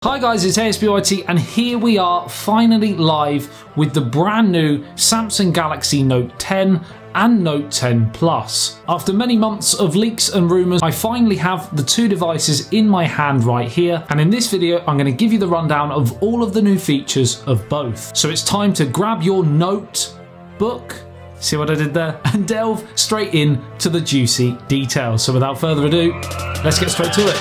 Hi guys, it's ASBYT and here we are finally live with the brand new Samsung Galaxy Note 10 and Note 10 Plus. After many months of leaks and rumours, I finally have the two devices in my hand right here, and in this video I'm going to give you the rundown of all of the new features of both. So it's time to grab your notebook, see what I did there, and delve straight in to the juicy details. So without further ado, let's get straight to it.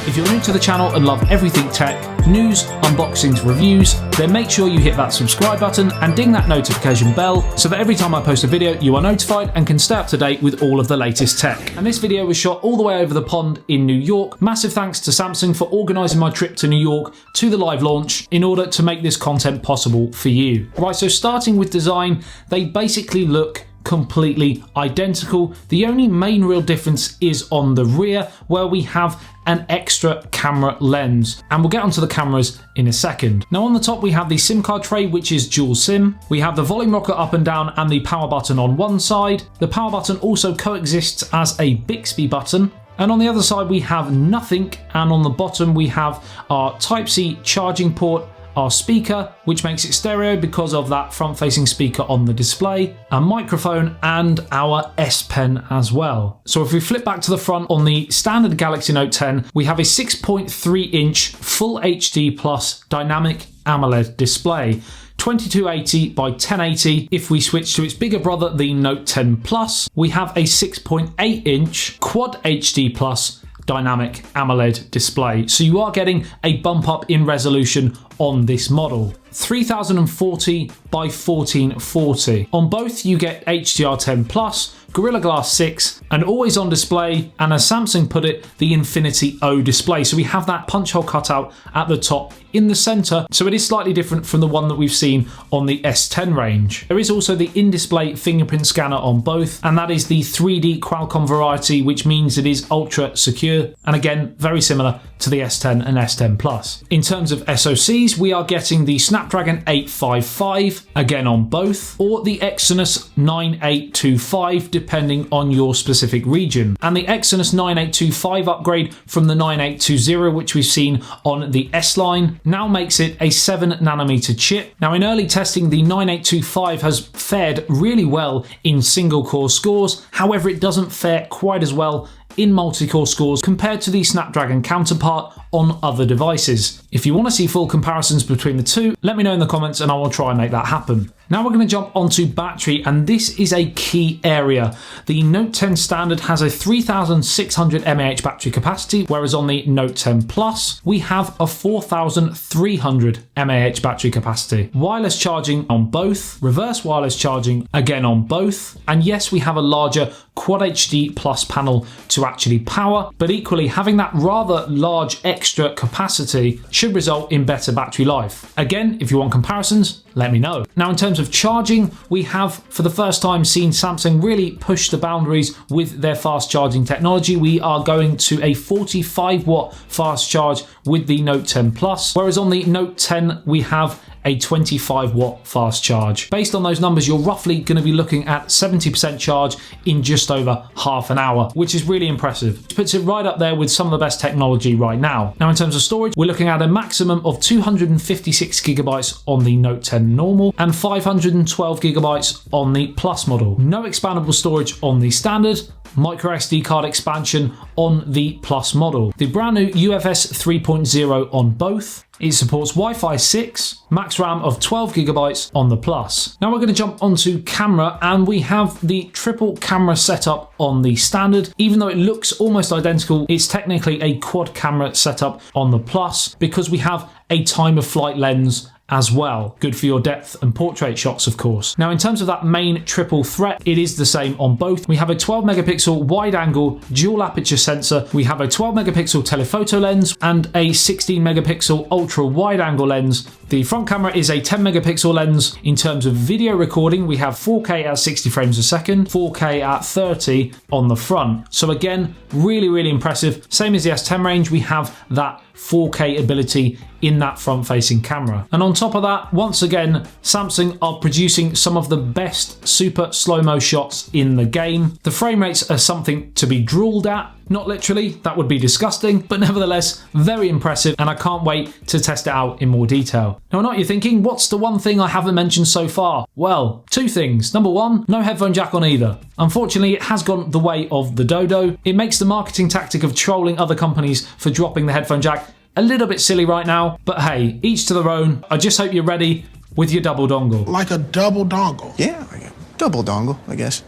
If you're new to the channel and love everything tech, news, unboxings, reviews, then make sure you hit that subscribe button and ding that notification bell so that every time I post a video you are notified and can stay up to date with all of the latest tech. And this video was shot all the way over the pond in New York. Massive thanks to Samsung for organising my trip to New York to the live launch in order to make this content possible for you. Right, so starting with design, they basically look completely identical. The only main real difference is on the rear, where we have an extra camera lens, and we'll get onto the cameras in a second. Now on the top we have the SIM card tray, which is dual SIM. We have the volume rocker up and down and the power button on one side. The power button also coexists as a Bixby button. And on the other side we have nothing, and on the bottom we have our Type-C charging port, our speaker, which makes it stereo because of that front-facing speaker on the display, a microphone, and our S Pen as well. So if we flip back to the front on the standard Galaxy Note 10, we have a 6.3-inch Full HD Plus dynamic AMOLED display. 2280 by 1080. If we switch to its bigger brother, the Note 10 Plus, we have a 6.8-inch Quad HD Plus dynamic AMOLED display. So you are getting a bump up in resolution on this model. 3040 by 1440. On both you get HDR10 Plus, Gorilla Glass 6, and always on display, and as Samsung put it, the Infinity O display. So we have that punch hole cutout at the top in the center, so it is slightly different from the one that we've seen on the S10 range. There is also the in-display fingerprint scanner on both, and that is the 3D Qualcomm variety, which means it is ultra secure, and again, very similar to the S10 and S10 Plus. In terms of SoCs, we are getting the Snapdragon 855, again on both, or the Exynos 9825, depending on your specific region. And the Exynos 9825 upgrade from the 9820, which we've seen on the S line, now makes it a 7nm chip. Now in early testing, the 9825 has fared really well in single core scores, however it doesn't fare quite as well in multi-core scores compared to the Snapdragon counterpart on other devices. If you want to see full comparisons between the two, let me know in the comments and I will try and make that happen. Now we're going to jump onto battery, and this is a key area. The Note 10 standard has a 3600 mAh battery capacity, whereas on the Note 10 Plus, we have a 4300 mAh battery capacity. Wireless charging on both, reverse wireless charging again on both, and yes, we have a larger Quad HD Plus panel to actually power, but equally having that rather large extra capacity should result in better battery life. Again, if you want comparisons, let me know. Now in terms of charging, we have for the first time seen Samsung really push the boundaries with their fast charging technology. We are going to a 45 watt fast charge with the Note 10 Plus, whereas on the Note 10 we have a 25 watt fast charge. Based on those numbers, you're roughly going to be looking at 70% charge in just over half an hour, which is really impressive. It puts it right up there with some of the best technology right now. Now in terms of storage, we're looking at a maximum of 256 gigabytes on the Note 10 normal and 512 gigabytes on the Plus model. No expandable storage on the standard, micro SD card expansion on the Plus model. The brand new UFS 3.0 on both. It supports Wi-Fi 6, max RAM of 12 gigabytes on the Plus. Now we're going to jump onto camera, and we have the triple camera setup on the standard. Even though it looks almost identical, it's technically a quad camera setup on the Plus because we have a time of flight lens as well. Good for your depth and portrait shots, of course. Now in terms of that main triple threat, it is the same on both. We have a 12 megapixel wide angle dual aperture sensor. We have a 12 megapixel telephoto lens and a 16 megapixel ultra wide angle lens. The front camera is a 10 megapixel lens. In terms of video recording, we have 4K at 60 frames a second, 4K at 30 on the front. So again, really impressive. Same as the S10 range, we have that 4K ability in that front-facing camera. And on top of that, once again, Samsung are producing some of the best super slow-mo shots in the game. The frame rates are something to be drooled at, Not literally, that would be disgusting, but nevertheless, very impressive, and I can't wait to test it out in more detail. Now I know what you're thinking, what's the one thing I haven't mentioned so far? Well, two things. Number one, no headphone jack on either. Unfortunately, it has gone the way of the Dodo. It makes the marketing tactic of trolling other companies for dropping the headphone jack a little bit silly right now, but hey, each to their own. I just hope you're ready with your double dongle. Like a double dongle? Yeah, like a double dongle, I guess.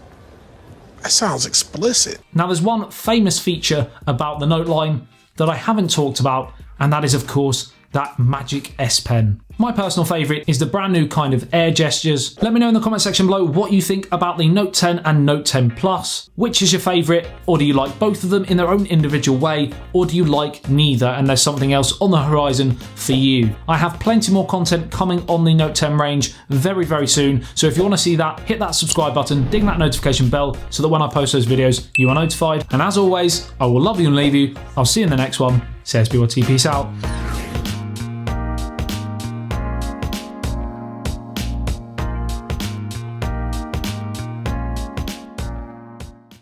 That sounds explicit. Now there's one famous feature about the Note line that I haven't talked about, and that is of course that magic S Pen. My personal favourite is the brand new kind of air gestures. Let me know in the comment section below what you think about the Note 10 and Note 10 Plus. Which is your favourite, or do you like both of them in their own individual way, or do you like neither and there's something else on the horizon for you? I have plenty more content coming on the Note 10 range very, very soon, so if you want to see that, hit that subscribe button, ding that notification bell so that when I post those videos, you are notified. And as always, I will love you and leave you. I'll see you in the next one. ASBYT, peace out.